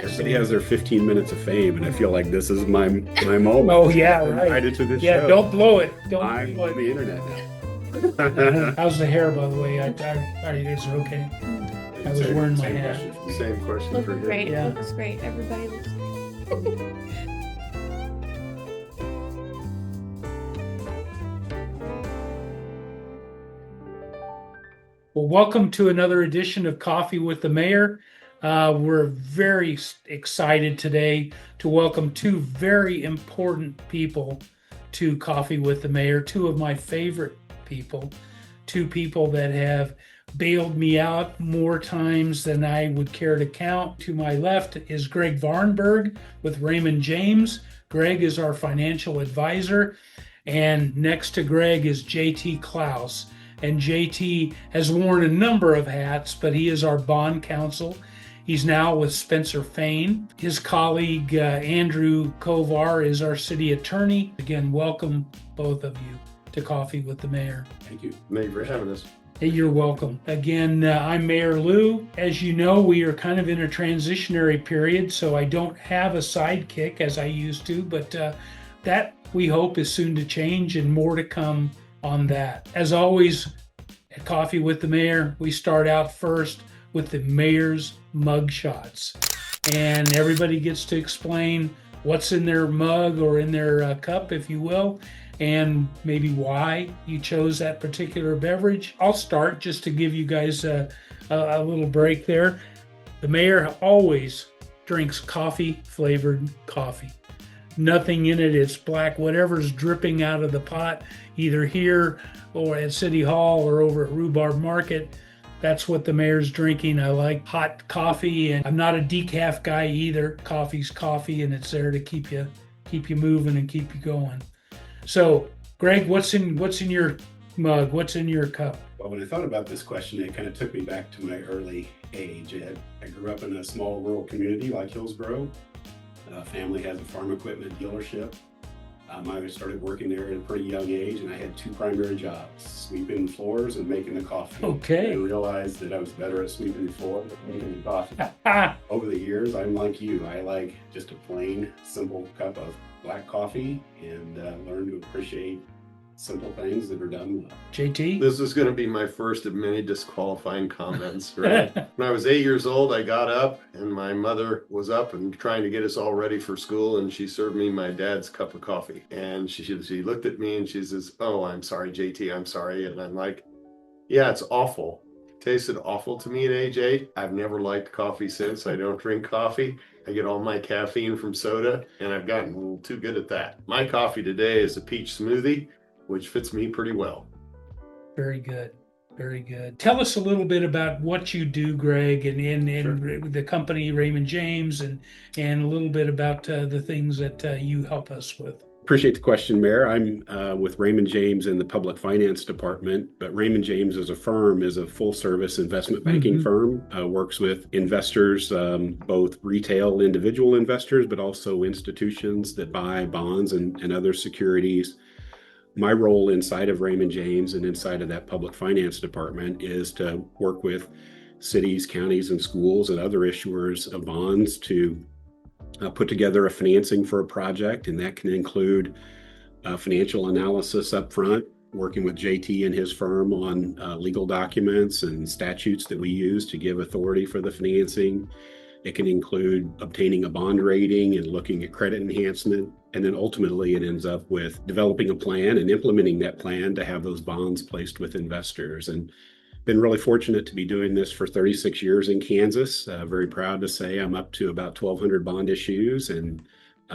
Everybody has their 15 minutes of fame, and I feel like this is my moment. Oh, yeah, I'm right. invited to this Yeah, show. don't blow it. I'm Blow on it. the internet now. How's the hair, by the way? Is it okay? I was wearing my hat. Same question Looks for him. great. Yeah. Looks great. Everybody looks great. Well, welcome to another edition of Coffee with the Mayor. We're very excited today to welcome two very important people to Coffee with the Mayor, two of my favorite people, two people that have bailed me out more times than I would care to count. To my left is Greg Vahrenberg with Raymond James. Greg is our financial advisor. And next to Greg is JT Klaus. And JT has worn a number of hats, but he is our bond counsel. He's now with Spencer Fane. His colleague, Andrew Kovar, is our city attorney. Again, welcome both of you to Coffee with the Mayor. Thank you. Thank you for having us. Hey, you're welcome. Again, I'm Mayor Lou. As you know, we are kind of in a transitionary period, so I don't have a sidekick as I used to, but that we hope is soon to change and more to come on that. As always, at Coffee with the Mayor, we start out first with the mayor's mug shots. And everybody gets to explain what's in their mug or in their cup, if you will, and maybe why you chose that particular beverage. I'll start just to give you guys a little break there. The mayor always drinks coffee-flavored coffee. Nothing in it, it's black. Whatever's dripping out of the pot, either here or at City Hall or over at Rhubarb Market, that's what the mayor's drinking. I like hot coffee, and I'm not a decaf guy either. Coffee's coffee, and it's there to keep you moving and keep you going. So, Greg, what's in your mug? What's in your cup? Well, when I thought about this question, it kind of took me back to my early age. I grew up in a small rural community like Hillsboro. Family has a farm equipment dealership. I started working there at a pretty young age, and I had two primary jobs: sweeping the floors and making the coffee. Okay. I realized that I was better at sweeping the floor than making the coffee. Over the years, I'm like you. I like just a plain, simple cup of black coffee and learn to appreciate simple things that are done well. JT? This is going to be my first of many disqualifying comments, right? When I was 8 years old, I got up and my mother was up and trying to get us all ready for school, and she served me my dad's cup of coffee. And she looked at me and she says, "Oh, I'm sorry, JT, I'm sorry." And I'm like, "Yeah, it's awful. It tasted awful to me at age 8. I've never liked coffee since. I don't drink coffee. I get all my caffeine from soda, and I've gotten a little too good at that. My coffee today is a peach smoothie, which fits me pretty well." Very good. Very good. Tell us a little bit about what you do, Greg, and Sure. the company Raymond James, and a little bit about the things that you help us with. Appreciate the question, Mayor. I'm with Raymond James in the Public Finance Department, but Raymond James as a firm is a full-service investment banking firm, works with investors, both retail individual investors, but also institutions that buy bonds and other securities. My role inside of Raymond James and inside of that Public Finance Department is to work with cities, counties, and schools and other issuers of bonds to put together a financing for a project, and that can include financial analysis up front, working with JT and his firm on legal documents and statutes that we use to give authority for the financing. It can include obtaining a bond rating and looking at credit enhancement. And then ultimately it ends up with developing a plan and implementing that plan to have those bonds placed with investors. And been really fortunate to be doing this for 36 years in Kansas. Very proud to say I'm up to about 1,200 bond issues, and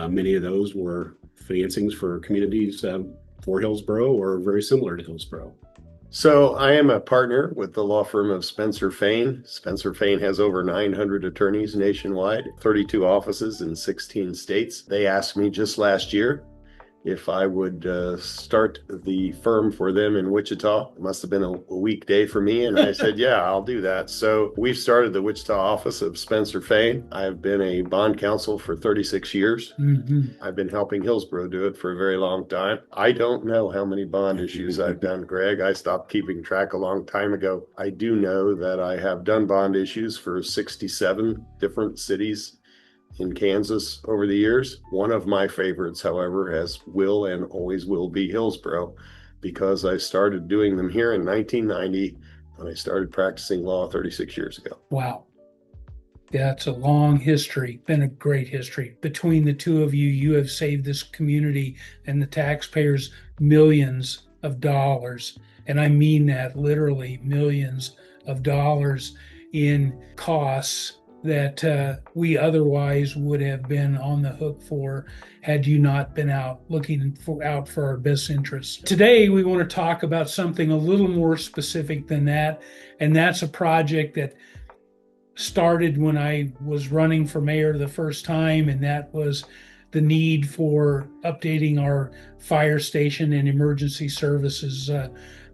many of those were financings for communities for Hillsboro or very similar to Hillsboro. So I am a partner with the law firm of Spencer Fane. Spencer Fane has over 900 attorneys nationwide, 32 offices in 16 states. They asked me just last year if I would start the firm for them in Wichita. It must have been a weekday for me. And I said, yeah, I'll do that. So we've started the Wichita office of Spencer Fane. I've been a bond counsel for 36 years. I've been helping Hillsboro do it for a very long time. I don't know how many bond issues I've done, Greg. I stopped keeping track a long time ago. I do know that I have done bond issues for 67 different cities in Kansas over the years. One of my favorites, however, will and always will be Hillsboro, because I started doing them here in 1990 when I started practicing law 36 years ago. Wow. Yeah, it's a long history, been a great history. Between the two of you, you have saved this community and the taxpayers millions of dollars. And I mean that literally, millions of dollars in costs that we otherwise would have been on the hook for had you not been out looking out for our best interests. Today, we want to talk about something a little more specific than that, and that's a project that started when I was running for mayor the first time, and that was the need for updating our fire station and emergency services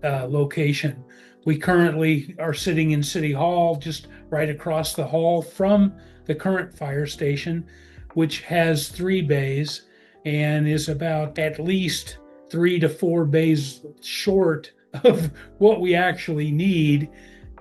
location. We currently are sitting in City Hall, just right across the hall from the current fire station, which has 3 bays and is about at least 3 to 4 bays short of what we actually need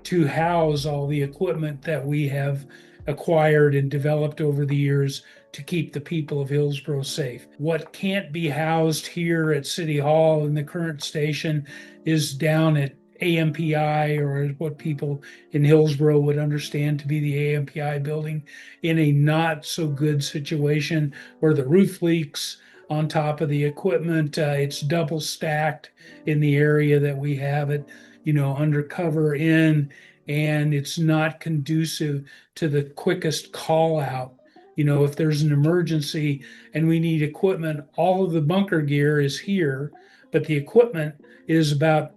to house all the equipment that we have acquired and developed over the years to keep the people of Hillsboro safe. What can't be housed here at City Hall in the current station is down at AMPI, or what people in Hillsboro would understand to be the AMPI building, in a not so good situation where the roof leaks on top of the equipment. It's double stacked in the area that we have it, undercover in, and it's not conducive to the quickest call out. If there's an emergency and we need equipment, all of the bunker gear is here, but the equipment is about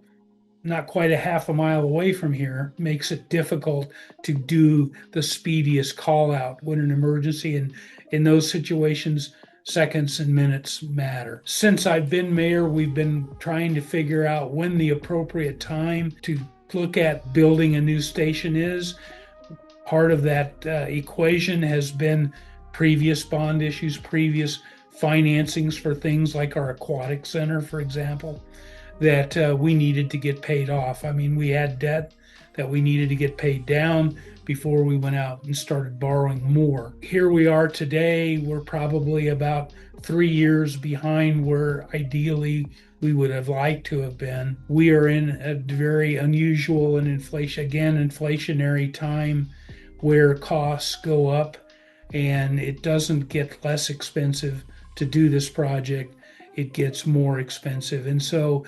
not quite a half a mile away from here, makes it difficult to do the speediest call out when an emergency. And in those situations, seconds and minutes matter. Since I've been mayor, we've been trying to figure out when the appropriate time to look at building a new station is. Part of that equation has been previous bond issues, previous financings for things like our aquatic center, for example, that we needed to get paid off. I mean, we had debt that we needed to get paid down before we went out and started borrowing more. Here we are today. We're probably about 3 years behind where ideally we would have liked to have been. We are in a very unusual and inflationary time where costs go up, and it doesn't get less expensive to do this project. It gets more expensive. And so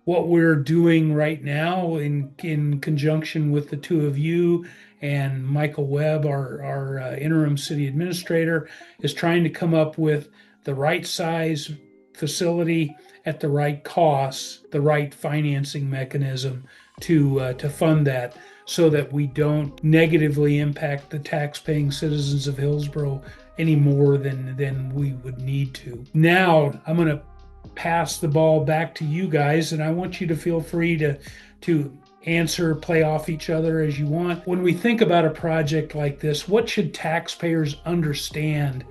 what we're doing right now in conjunction with the two of you and Michael Webb, our interim city administrator, is trying to come up with the right size facility at the right costs, the right financing mechanism to fund that, so that we don't negatively impact the tax-paying citizens of Hillsboro any more than we would need to. Now, I'm going to pass the ball back to you guys, and I want you to feel free to answer, play off each other as you want. When we think about a project like this, what should taxpayers understand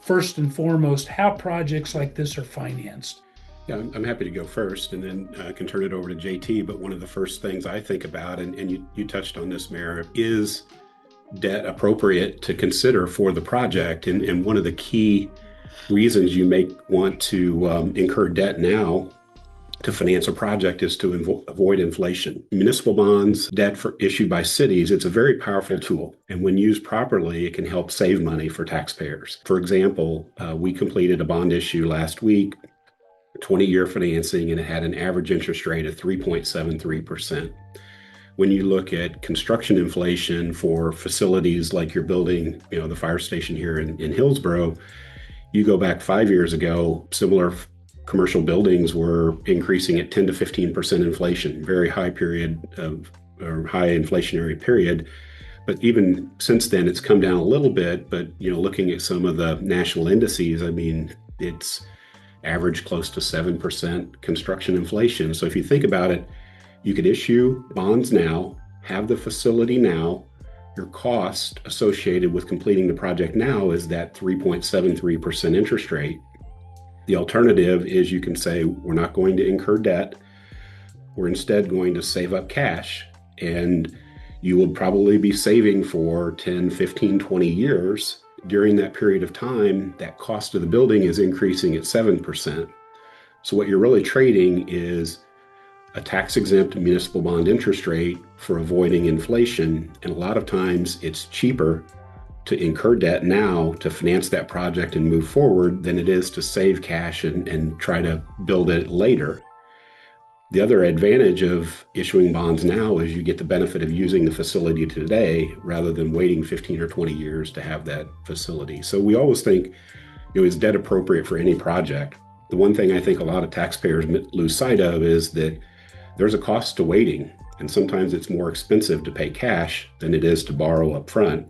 first and foremost, how projects like this are financed? Yeah, I'm happy to go first, and then I can turn it over to JT. But one of the first things I think about, and you touched on this, Mayor, is debt appropriate to consider for the project. And one of the key reasons you may want to incur debt now to finance a project is to avoid inflation. Municipal bonds, debt issued by cities, it's a very powerful tool. And when used properly, it can help save money for taxpayers. For example, we completed a bond issue last week, 20-year financing, and it had an average interest rate of 3.73%. When you look at construction inflation for facilities like you're building, the fire station here in Hillsboro, you go back 5 years ago, similar commercial buildings were increasing at 10 to 15% inflation, very high high inflationary period. But even since then, it's come down a little bit. But, looking at some of the national indices, I mean, it's average close to 7% construction inflation. So if you think about it, you could issue bonds now, have the facility now. Your cost associated with completing the project now is that 3.73% interest rate. The alternative is you can say, we're not going to incur debt. We're instead going to save up cash, and you will probably be saving for 10, 15, 20 years during that period of time, that cost of the building is increasing at 7%. So what you're really trading is a tax-exempt municipal bond interest rate for avoiding inflation. And a lot of times it's cheaper to incur debt now to finance that project and move forward than it is to save cash and try to build it later. The other advantage of issuing bonds now is you get the benefit of using the facility today rather than waiting 15 or 20 years to have that facility. So we always think, is debt appropriate for any project? The one thing I think a lot of taxpayers lose sight of is that there's a cost to waiting, and sometimes it's more expensive to pay cash than it is to borrow up front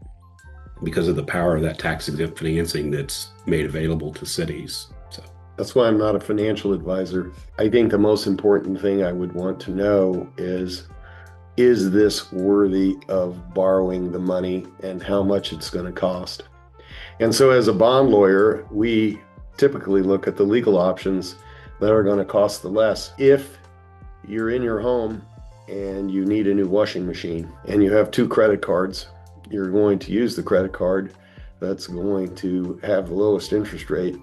because of the power of that tax-exempt financing that's made available to cities. So that's why I'm not a financial advisor. I think the most important thing I would want to know is this worthy of borrowing the money and how much it's going to cost? And so as a bond lawyer, we typically look at the legal options that are going to cost the less. If you're in your home and you need a new washing machine and you have 2 credit cards, you're going to use the credit card that's going to have the lowest interest rate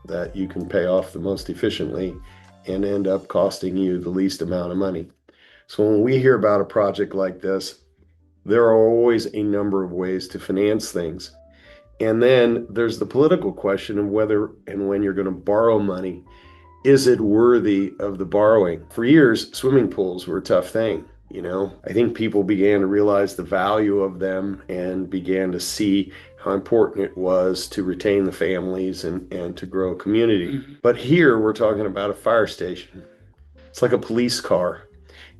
that you can pay off the most efficiently and end up costing you the least amount of money. So when we hear about a project like this, there are always a number of ways to finance things. And then there's the political question of whether and when you're going to borrow money. Is it worthy of the borrowing? For years, swimming pools were a tough thing. I think people began to realize the value of them and began to see how important it was to retain the families and to grow a community. Mm-hmm. But here we're talking about a fire station. It's like a police car.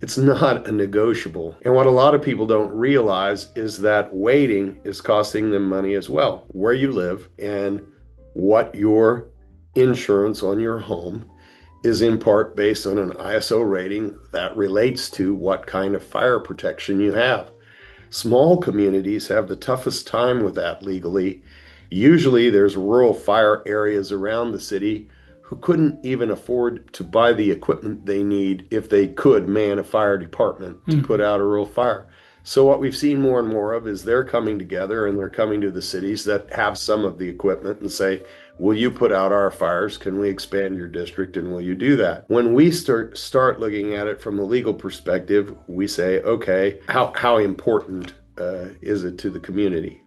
It's not a negotiable. And what a lot of people don't realize is that waiting is costing them money as well. Where you live and what your insurance on your home is in part based on an ISO rating that relates to what kind of fire protection you have. Small communities have the toughest time with that legally. Usually there's rural fire areas around the city who couldn't even afford to buy the equipment they need if they could man a fire department to put out a rural fire. So what we've seen more and more of is they're coming together and they're coming to the cities that have some of the equipment and say, will you put out our fires? Can we expand your district? And will you do that? When we start looking at it from a legal perspective, we say, okay, how important is it to the community?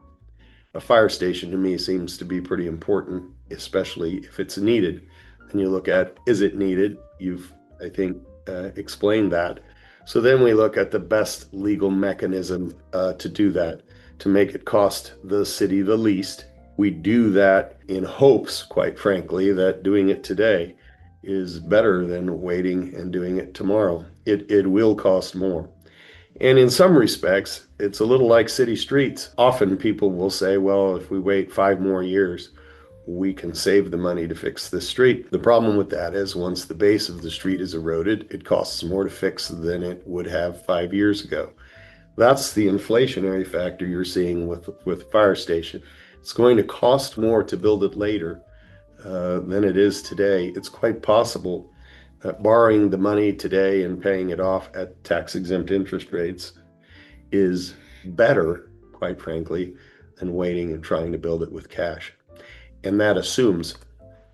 A fire station to me seems to be pretty important, especially if it's needed. And you look at, is it needed? You've, I think, explained that. So then we look at the best legal mechanism to do that, to make it cost the city the least. We do that in hopes, quite frankly, that doing it today is better than waiting and doing it tomorrow. It will cost more. And in some respects, it's a little like city streets. Often people will say, well, if we wait 5 more years, we can save the money to fix the street. The problem with that is once the base of the street is eroded, it costs more to fix than it would have 5 years ago. That's the inflationary factor you're seeing with fire station. It's going to cost more to build it later than it is today. It's quite possible that borrowing the money today and paying it off at tax-exempt interest rates is better, quite frankly, than waiting and trying to build it with cash. And that assumes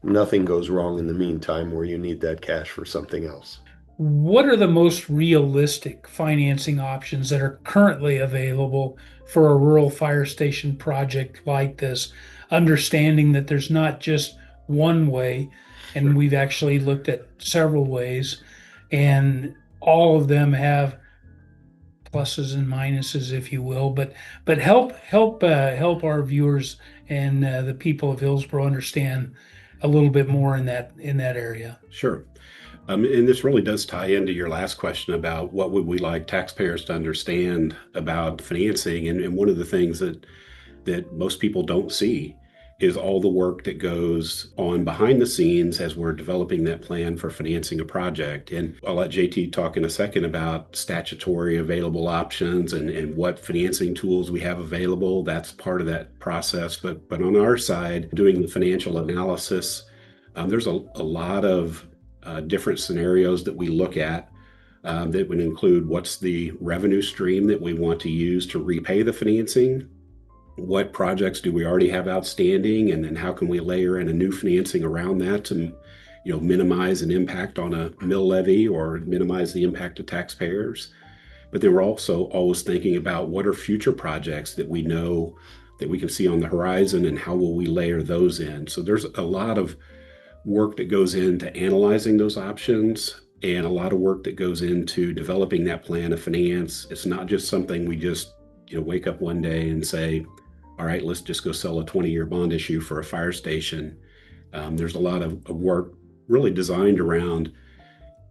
nothing goes wrong in the meantime where you need that cash for something else. What are the most realistic financing options that are currently available for a rural fire station project like this? Understanding that there's not just one way, and we've actually looked at several ways, and all of them have pluses and minuses, if you will. But help our viewers and the people of Hillsboro understand a little bit more in that area. Sure. And this really does tie into your last question about what would we like taxpayers to understand about financing. And one of the things that most people don't see is all the work that goes on behind the scenes as we're developing that plan for financing a project. And I'll let JT talk in a second about statutory available options and what financing tools we have available. That's part of that process. But on our side, doing the financial analysis, there's a lot of different scenarios that we look at that would include what's the revenue stream that we want to use to repay the financing, what projects do we already have outstanding, and then how can we layer in a new financing around that to, minimize an impact on a mill levy or minimize the impact to taxpayers. But then we're also always thinking about what are future projects that we know that we can see on the horizon, and how will we layer those in. So there's a lot of work that goes into analyzing those options, and a lot of work that goes into developing that plan of finance. It's not just something we just wake up one day and say, all right, let's just go sell a 20-year bond issue for a fire station. There's a lot of work really designed around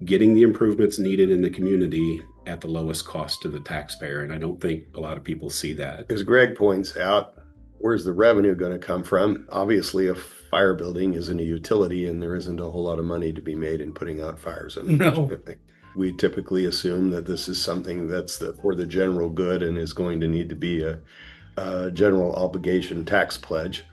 getting the improvements needed in the community at the lowest cost to the taxpayer. And I don't think a lot of people see that. As Greg points out, where's the revenue going to come from? Obviously, a fire building isn't a utility, and there isn't a whole lot of money to be made in putting out fires. No. We typically assume that this is something that's for the general good and is going to need to be a general obligation tax pledge.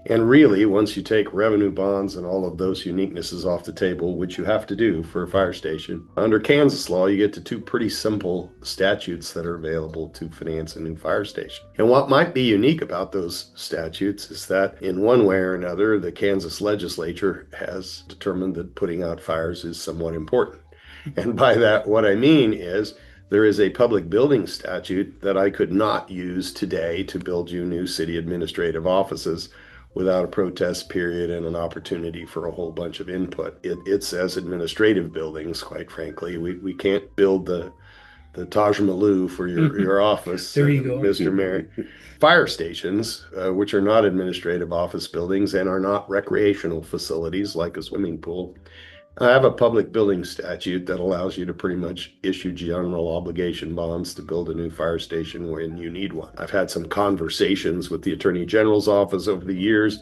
And really, once you take revenue bonds and all of those uniquenesses off the table, which you have to do for a fire station, under Kansas law, you get to two pretty simple statutes that are available to finance a new fire station. And what might be unique about those statutes is that in one way or another, the Kansas legislature has determined that putting out fires is somewhat important. And by that, what I mean is there is a public building statute that I could not use today to build you new city administrative offices without a protest period and an opportunity for a whole bunch of input. It says administrative buildings, quite frankly. We can't build the Taj Mahal for your office. There you go. Mr. Mayor. Fire stations, which are not administrative office buildings and are not recreational facilities like a swimming pool, I have a public building statute that allows you to pretty much issue general obligation bonds to build a new fire station when you need one. I've had some conversations with the Attorney General's office over the years,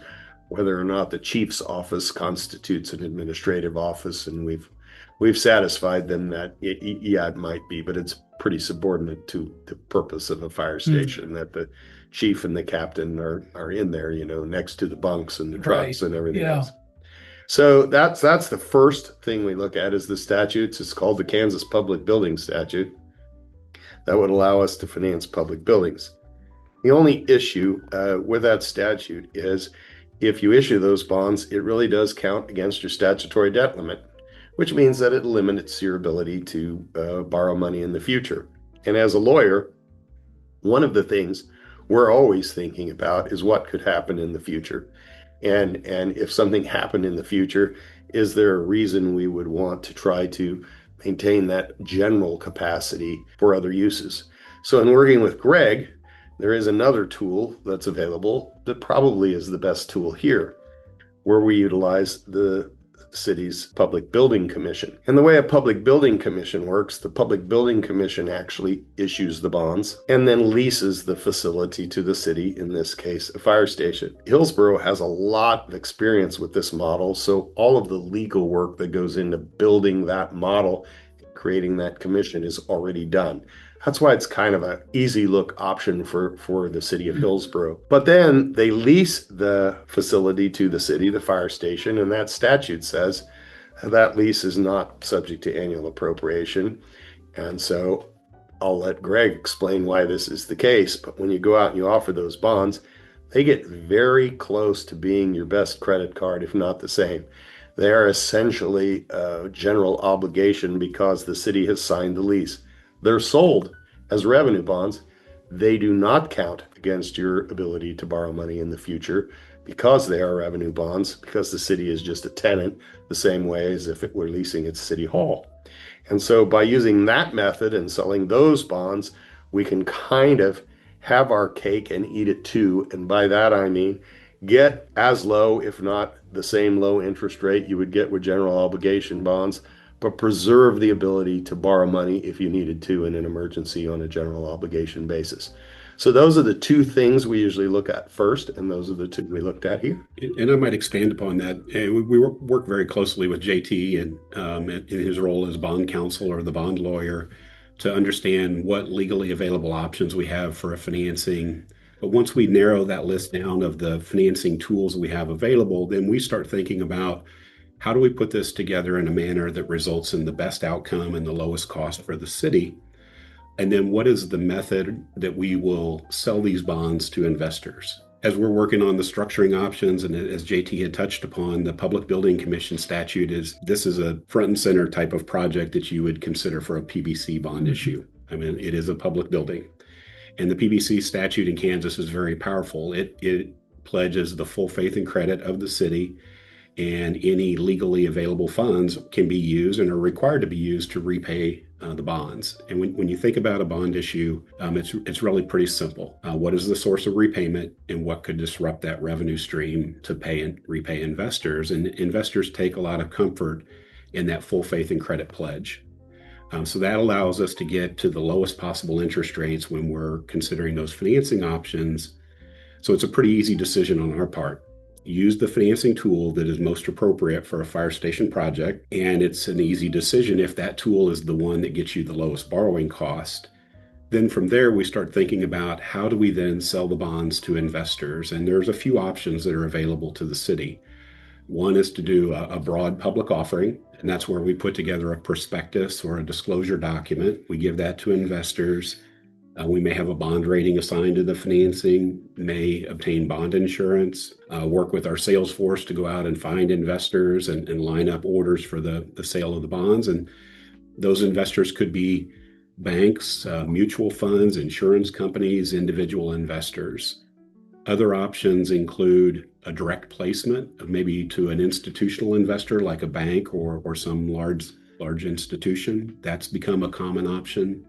whether or not the chief's office constitutes an administrative office, and we've satisfied them that it might be, but it's pretty subordinate to the purpose of a fire station, that the chief and the captain are in there, next to the bunks and the trucks and everything else. So that's the first thing we look at is the statutes. It's called the Kansas Public Building Statute that would allow us to finance public buildings. The only issue with that statute is if you issue those bonds, it really does count against your statutory debt limit, which means that it limits your ability to borrow money in the future. And as a lawyer, one of the things we're always thinking about is what could happen in the future. And if something happened in the future, is there a reason we would want to try to maintain that general capacity for other uses? So in working with Greg, there is another tool that's available that probably is the best tool here, where we utilize the city's Public Building Commission. And the way a Public Building Commission works, the Public Building Commission actually issues the bonds and then leases the facility to the city, in this case, a fire station. Hillsboro has a lot of experience with this model, so all of the legal work that goes into building that model, creating that commission, is already done. That's why it's kind of an easy look option for the city of Hillsboro. But then they lease the facility to the city, the fire station, and that statute says that lease is not subject to annual appropriation. And so I'll let Greg explain why this is the case. But when you go out and you offer those bonds, they get very close to being your best credit card, if not the same. They are essentially a general obligation because the city has signed the lease. They're sold as revenue bonds. They do not count against your ability to borrow money in the future because they are revenue bonds, because the city is just a tenant, the same way as if it were leasing its city hall. And so by using that method and selling those bonds, we can kind of have our cake and eat it too. And by that, I mean, get as low, if not the same low interest rate you would get with general obligation bonds, but preserve the ability to borrow money if you needed to in an emergency on a general obligation basis. So those are the two things we usually look at first, and those are the two we looked at here. And I might expand upon that. We work very closely with JT and in his role as bond counsel or the bond lawyer to understand what legally available options we have for a financing. But once we narrow that list down of the financing tools we have available, then we start thinking about how do we put this together in a manner that results in the best outcome and the lowest cost for the city. And then what is the method that we will sell these bonds to investors? As we're working on the structuring options, and as JT had touched upon, the Public Building Commission statute this is a front and center type of project that you would consider for a PBC bond issue. I mean, it is a public building. And the PBC statute in Kansas is very powerful. It pledges the full faith and credit of the city, and any legally available funds can be used and are required to be used to repay the bonds. And when you think about a bond issue, it's really pretty simple. What is the source of repayment, and what could disrupt that revenue stream to pay and repay investors? And investors take a lot of comfort in that full faith and credit pledge. So that allows us to get to the lowest possible interest rates when we're considering those financing options. So it's a pretty easy decision on our part. Use the financing tool that is most appropriate for a fire station project, and it's an easy decision if that tool is the one that gets you the lowest borrowing cost. Then from there, we start thinking about how do we then sell the bonds to investors, and there's a few options that are available to the city. One is to do a broad public offering, and that's where we put together a prospectus or a disclosure document. We give that to investors. We may have a bond rating assigned to the financing, may obtain bond insurance, work with our sales force to go out and find investors and line up orders for the sale of the bonds. And those investors could be banks, mutual funds, insurance companies, individual investors. Other options include a direct placement of maybe to an institutional investor like a bank or some large institution. That's become a common option.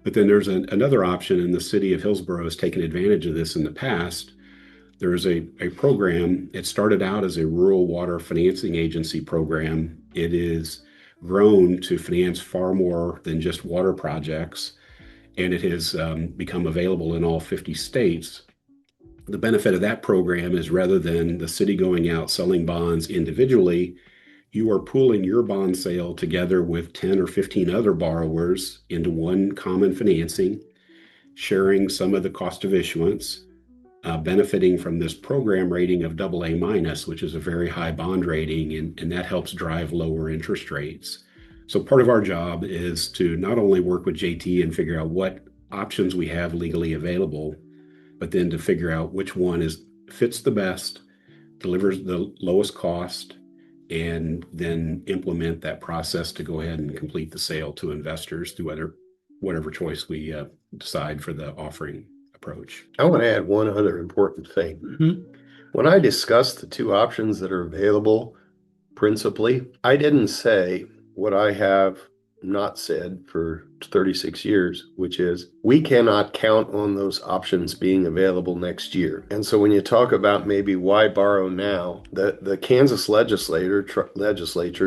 But then there's another option, and the city of Hillsboro has taken advantage of this in the past. There's a program. It started out as a rural water financing agency program. It is grown to finance far more than just water projects, and it has become available in all 50 states. The benefit of that program is rather than the city going out selling bonds individually, you are pooling your bond sale together with 10 or 15 other borrowers into one common financing, sharing some of the cost of issuance, benefiting from this program rating of AA-, which is a very high bond rating, and that helps drive lower interest rates. So part of our job is to not only work with JT and figure out what options we have legally available, but then to figure out which one fits the best, delivers the lowest cost, and then implement that process to go ahead and complete the sale to investors through whatever choice we decide for the offering approach. I want to add one other important thing. Mm-hmm. When I discussed the two options that are available, principally, I didn't say what I have not said for 36 years, which is we cannot count on those options being available next year. And so when you talk about maybe why borrow now, the Kansas legislature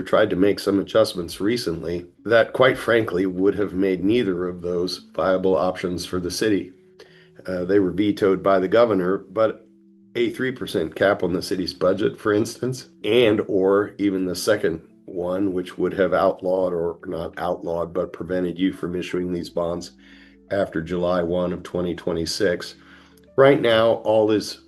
tried to make some adjustments recently that quite frankly would have made neither of those viable options for the city. They were vetoed by the governor, but a 3% cap on the city's budget, for instance, and or even the second one, which would have outlawed, or not outlawed, but prevented you from issuing these bonds after July 1 of 2026. Right now, all is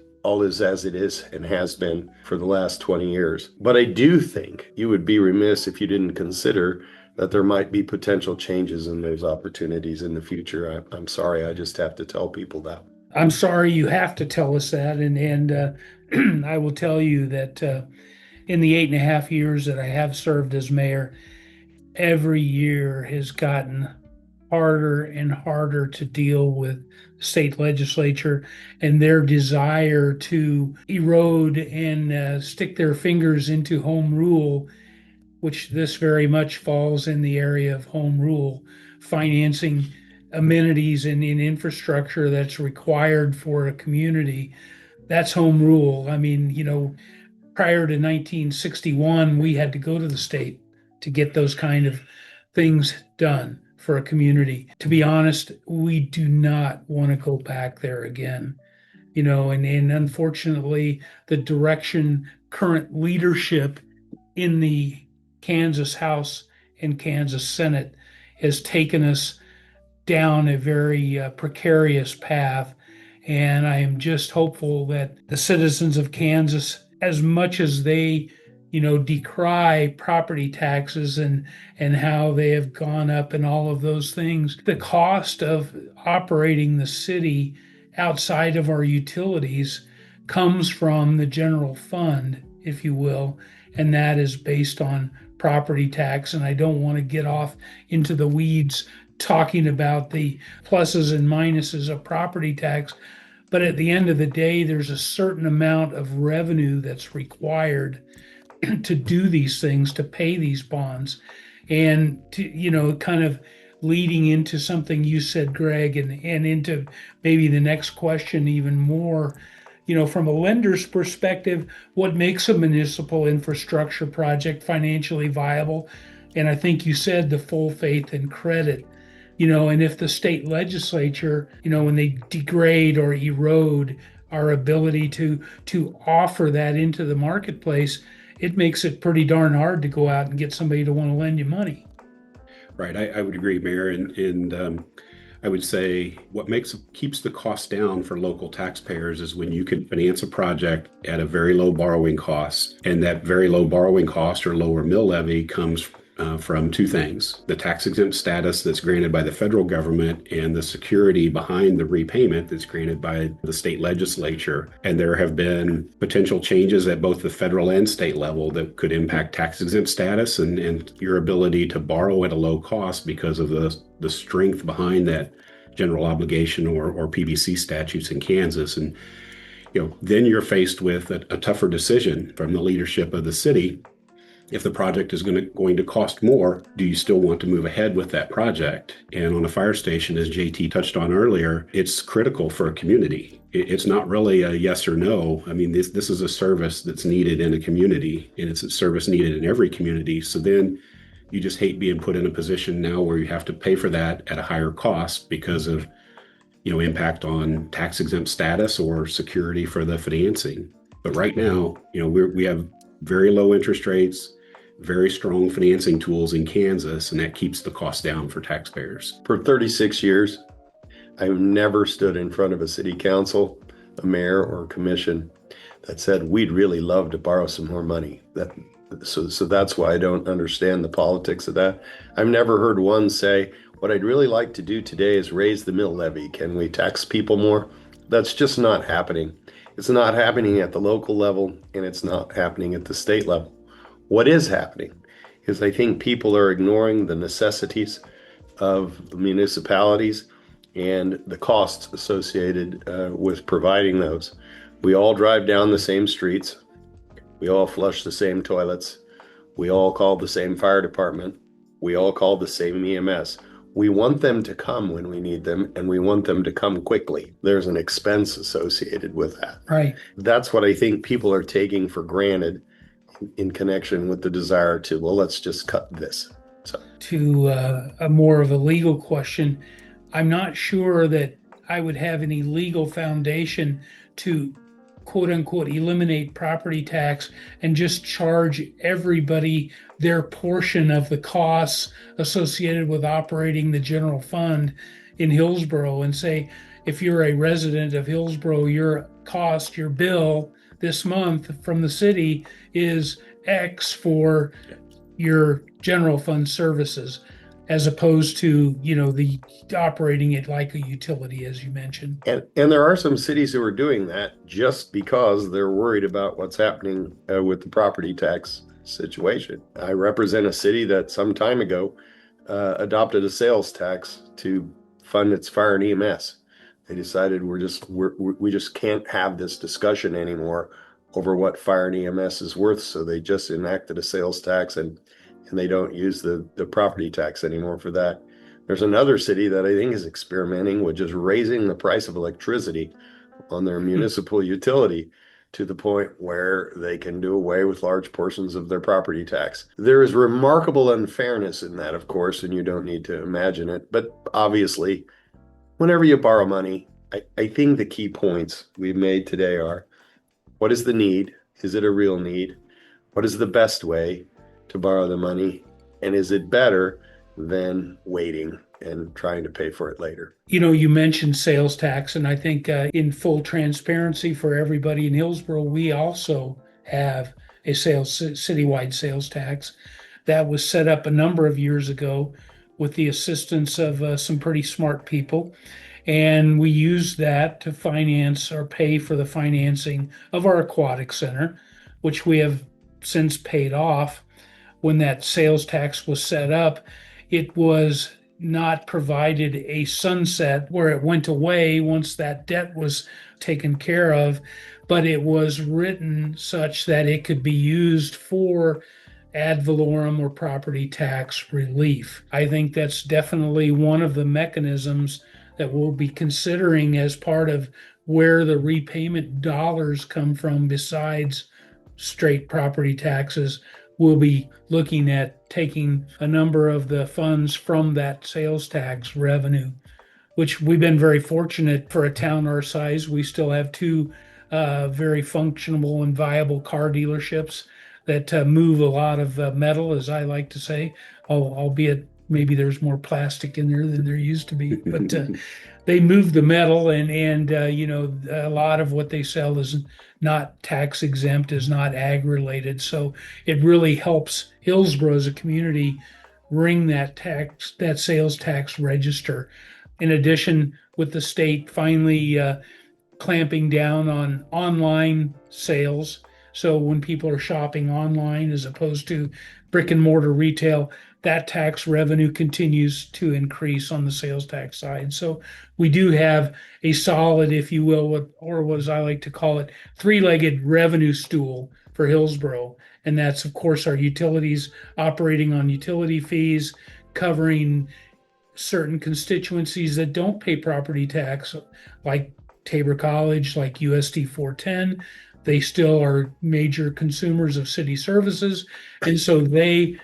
as it is and has been for the last 20 years. But I do think you would be remiss if you didn't consider that there might be potential changes in those opportunities in the future. I'm sorry, I just have to tell people that. I'm sorry you have to tell us that, and I will tell you that in the 8.5 years that I have served as mayor, every year has gotten harder and harder to deal with the state legislature and their desire to erode and stick their fingers into home rule, which this very much falls in the area of home rule, financing amenities and in infrastructure that's required for a community. That's home rule. I mean, prior to 1961, we had to go to the state to get those kind of things done for a community. To be honest, we do not want to go back there again. And unfortunately, the direction current leadership in the Kansas House and Kansas Senate has taken us down a very precarious path. And I am just hopeful that the citizens of Kansas, as much as they decry property taxes and how they have gone up and all of those things. The cost of operating the city outside of our utilities comes from the general fund, if you will, and that is based on property tax. And I don't want to get off into the weeds talking about the pluses and minuses of property tax. But at the end of the day, there's a certain amount of revenue that's required to do these things, to pay these bonds. And to, kind of leading into something you said, Greg, and into maybe the next question even more, from a lender's perspective, what makes a municipal infrastructure project financially viable? And I think you said the full faith and credit, and if the state legislature, when they degrade or erode our ability to offer that into the marketplace, it makes it pretty darn hard to go out and get somebody to want to lend you money. Right. I would agree, Mayor. And I would say what keeps the cost down for local taxpayers is when you can finance a project at a very low borrowing cost. And that very low borrowing cost or lower mill levy comes from two things: the tax exempt status that's granted by the federal government and the security behind the repayment that's granted by the state legislature. And there have been potential changes at both the federal and state level that could impact tax exempt status and your ability to borrow at a low cost because of the strength behind that general obligation or PBC statutes in Kansas. And then you're faced with a tougher decision from the leadership of the city. If the project is going to cost more, do you still want to move ahead with that project? And on a fire station, as JT touched on earlier, it's critical for a community. It's not really a yes or no. I mean, this is a service that's needed in a community, and it's a service needed in every community. So then you just hate being put in a position now where you have to pay for that at a higher cost because of, impact on tax exempt status or security for the financing. But right now, we have very low interest rates, very strong financing tools in Kansas, and that keeps the cost down for taxpayers. For 36 years, I've never stood in front of a city council, a mayor, or a commission that said, we'd really love to borrow some more money. So that's why I don't understand the politics of that. I've never heard one say, what I'd really like to do today is raise the mill levy. Can we tax people more? That's just not happening. It's not happening at the local level, and it's not happening at the state level. What is happening is I think people are ignoring the necessities of the municipalities and the costs associated with providing those. We all drive down the same streets. We all flush the same toilets. We all call the same fire department. We all call the same EMS. We want them to come when we need them, and we want them to come quickly. There's an expense associated with that. Right. That's what I think people are taking for granted in connection with the desire to, well, let's just cut this. So, To a more of a legal question, I'm not sure that I would have any legal foundation to quote unquote eliminate property tax and just charge everybody their portion of the costs associated with operating the general fund in Hillsboro and say, if you're a resident of Hillsboro, your cost, your bill this month from the city is X for your general fund services, as opposed to, the operating it like a utility, as you mentioned. and there are some cities who are doing that just because they're worried about what's happening with the property tax situation. I represent a city that some time ago adopted a sales tax to fund its fire and EMS. They decided we just can't have this discussion anymore over what fire and EMS is worth, so they just enacted a sales tax and they don't use the property tax anymore for that. There's another city that I think is experimenting with just raising the price of electricity on their municipal utility to the point where they can do away with large portions of their property tax. There is remarkable unfairness in that, of course, and you don't need to imagine it. But obviously, whenever you borrow money, I think the key points we've made today are, what is the need? Is it a real need? What is the best way to borrow the money? And is it better than waiting and trying to pay for it later? You mentioned sales tax, and I think in full transparency for everybody in Hillsboro, we also have a citywide sales tax. That was set up a number of years ago with the assistance of some pretty smart people. And we used that to finance or pay for the financing of our aquatic center, which we have since paid off. When that sales tax was set up, it was not provided a sunset where it went away once that debt was taken care of, but it was written such that it could be used for ad valorem or property tax relief. I think that's definitely one of the mechanisms that we'll be considering as part of where the repayment dollars come from besides straight property taxes. We'll be looking at taking a number of the funds from that sales tax revenue, which we've been very fortunate for a town our size. We still have two very functional and viable car dealerships that move a lot of metal, as I like to say, albeit maybe there's more plastic in there than there used to be. But they move the metal, and a lot of what they sell is not tax exempt, is not ag related. So it really helps Hillsboro as a community ring that sales tax register. In addition, with the state finally clamping down on online sales. So when people are shopping online as opposed to brick and mortar retail, that tax revenue continues to increase on the sales tax side. So we do have a solid, if you will, or what as I like to call it, three-legged revenue stool for Hillsboro. And that's, of course, our utilities operating on utility fees, covering certain constituencies that don't pay property tax, like Tabor College, like USD 410. They still are major consumers of city services. And so they,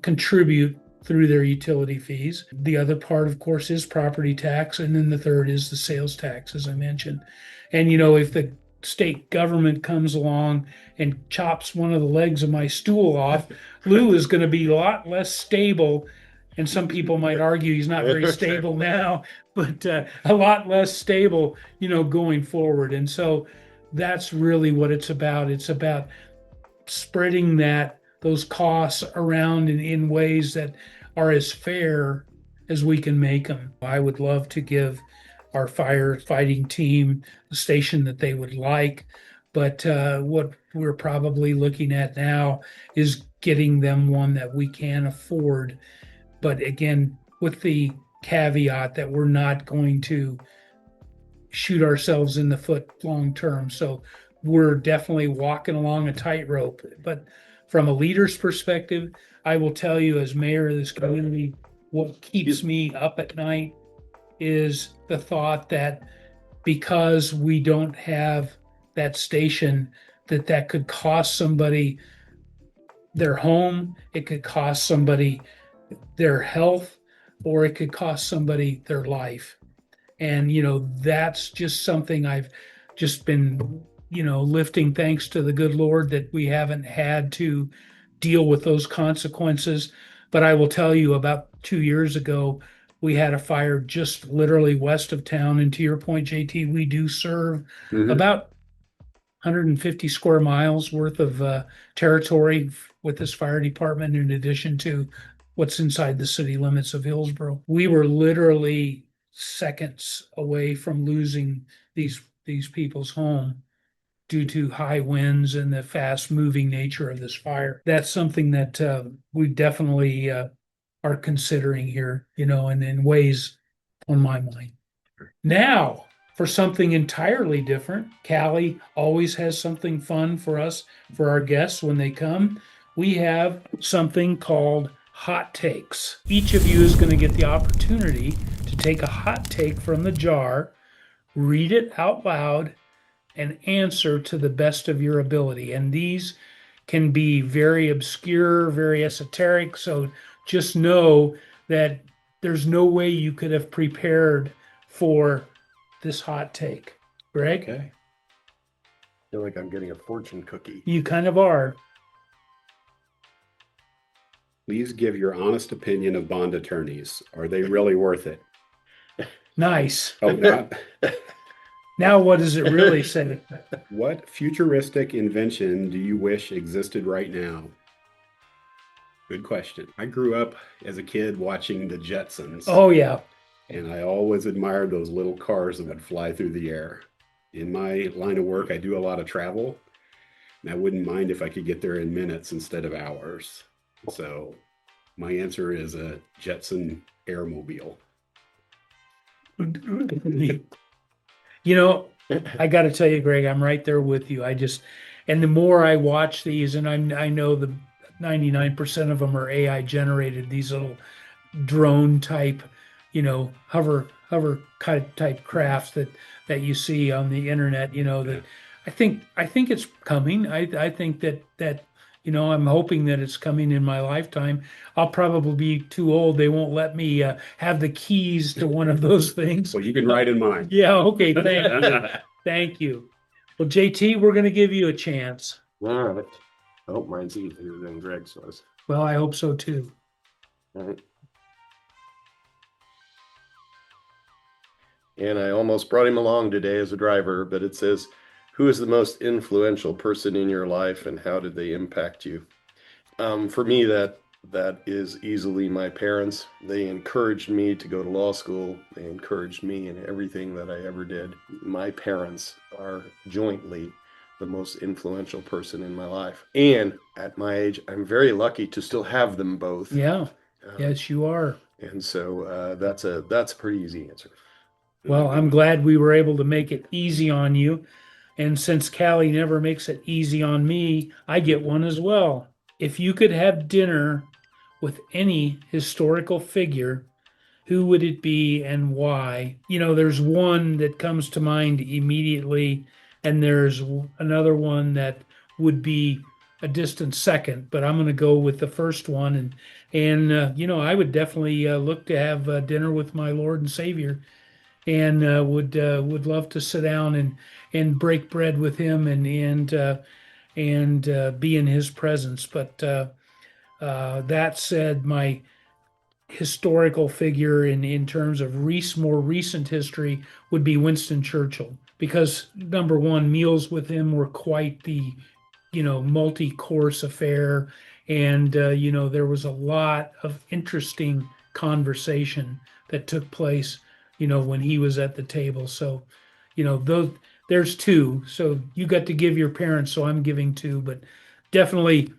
contribute through their utility fees. The other part, of course, is property tax. And then the third is the sales tax, as I mentioned. And, if the state government comes along and chops one of the legs of my stool off, Lou is going to be a lot less stable. And some people might argue he's not very stable now, but a lot less stable, going forward. And so that's really what it's about. It's about spreading those costs around in ways that are as fair as we can make them. I would love to give our firefighting team the station that they would like, but what we're probably looking at now is getting them one that we can afford. But again, with the caveat that we're not going to shoot ourselves in the foot long term. So we're definitely walking along a tightrope. But from a leader's perspective, I will tell you, as mayor of this community, what keeps me up at night is the thought that because we don't have that station, that could cost somebody their home, it could cost somebody their health, or it could cost somebody their life. And, that's just something I've just been, lifting thanks to the good Lord that we haven't had to deal with those consequences. But I will tell you, about 2 years ago, we had a fire just literally west of town. And to your point, JT, we do serve about 150 square miles worth of territory with this fire department, in addition to what's inside the city limits of Hillsboro. We were literally seconds away from losing these people's home due to high winds and the fast moving nature of this fire. That's something that we definitely are considering here, and in ways on my mind. Now, for something entirely different, Callie always has something fun for us, for our guests when they come. We have something called Hot Takes. Each of you is going to get the opportunity to take a hot take from the jar, read it out loud, and answer to the best of your ability. And these can be very obscure, very esoteric. So just know that there's no way you could have prepared for this hot take. Greg? Okay. I feel like I'm getting a fortune cookie. You kind of are. Please give your honest opinion of bond attorneys. Are they really worth it? Nice. Oh, not. Now, what does it really say? What futuristic invention do you wish existed right now? Good question. I grew up as a kid watching the Jetsons, Oh, yeah. and I always admired those little cars that would fly through the air. In my line of work, I do a lot of travel, and I wouldn't mind if I could get there in minutes instead of hours. So my answer is a Jetson Airmobile. You know, I got to tell you, Greg, I'm right there with you. And the more I watch these, and I know the 99% of them are AI generated, these little drone type, hover type crafts that you see on the internet, that I think it's coming. I think that I'm hoping that it's coming in my lifetime. I'll probably be too old. They won't let me have the keys to one of those things. Well, you can ride in mine. Yeah, okay, thank you. Thank you. Well, JT, we're going to give you a chance. All right. I hope mine's easier than Greg's was. Well, I hope so too. All right. And I almost brought him along today as a driver, but it says, who is the most influential person in your life and how did they impact you? For me, that is easily my parents. They encouraged me to go to law school. They encouraged me in everything that I ever did. My parents are jointly the most influential person in my life. And at my age, I'm very lucky to still have them both. Yeah. Yes, you are. And so that's a pretty easy answer. Well, I'm glad we were able to make it easy on you. And since Callie never makes it easy on me, I get one as well. If you could have dinner with any historical figure, who would it be and why? There's one that comes to mind immediately, and there's another one that would be a distant second, but I'm going to go with the first one. And I would definitely look to have dinner with my Lord and Savior, and would love to sit down and break bread with him and be in his presence. But that said, my historical figure in terms of more recent history would be Winston Churchill, because number one, meals with him were quite the multi-course affair, and there was a lot of interesting conversation that took place when he was at the table. So there's two. So you got to give your parents, so I'm giving two, but definitely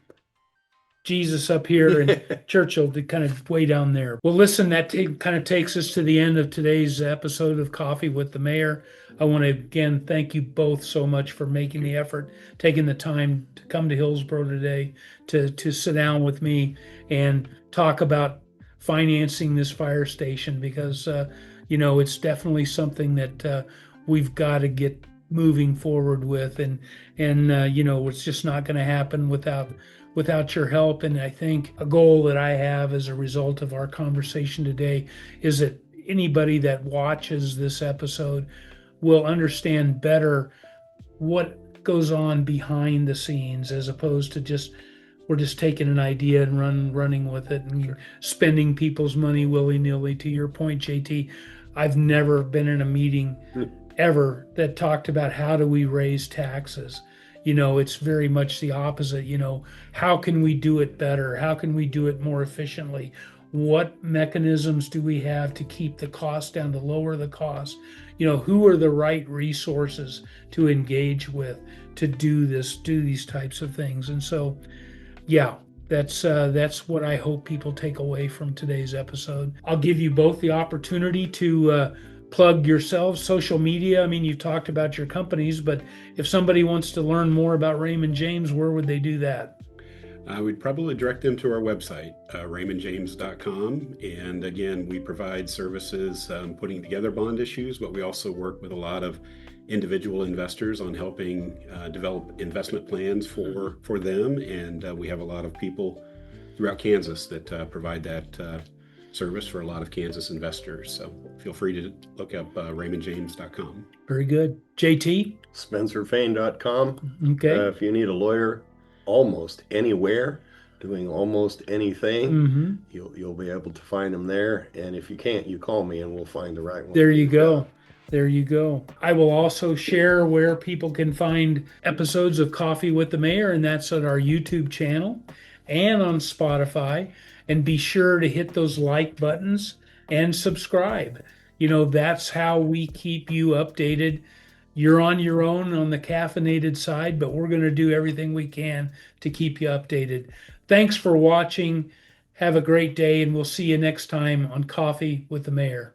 Jesus up here and Churchill to kind of way down there. Well, listen, that kind of takes us to the end of today's episode of Coffee with the Mayor. I want to again thank you both so much for making the effort, taking the time to come to Hillsboro today to sit down with me and talk about financing this fire station, because it's definitely something that we've got to get moving forward with, and it's just not going to happen without your help. And I think a goal that I have as a result of our conversation today is that anybody that watches this episode will understand better what goes on behind the scenes, as opposed to we're just taking an idea and running with it and spending people's money willy-nilly. To your point, JT, I've never been in a meeting ever that talked about how do we raise taxes. It's very much the opposite. How can we do it better? How can we do it more efficiently? What mechanisms do we have to keep the cost down, to lower the cost? Who are the right resources to engage with to do these types of things? And so, yeah, that's what I hope people take away from today's episode. I'll give you both the opportunity to plug yourselves, social media. I mean, you've talked about your companies, but if somebody wants to learn more about Raymond James, where would they do that? We'd probably direct them to our website, raymondjames.com. And again, we provide services putting together bond issues, but we also work with a lot of individual investors on helping develop investment plans for them. And we have a lot of people throughout Kansas that provide that service for a lot of Kansas investors. So feel free to look up raymondjames.com. Very good. JT? SpencerFane.com. Okay. If you need a lawyer almost anywhere, doing almost anything, you'll be able to find them there. And if you can't, you call me and we'll find the right one. There you go. There you go. I will also share where people can find episodes of Coffee with the Mayor, and that's on our YouTube channel and on Spotify. And be sure to hit those like buttons and subscribe. That's how we keep you updated. You're on your own on the caffeinated side, but we're going to do everything we can to keep you updated. Thanks for watching. Have a great day, and we'll see you next time on Coffee with the Mayor.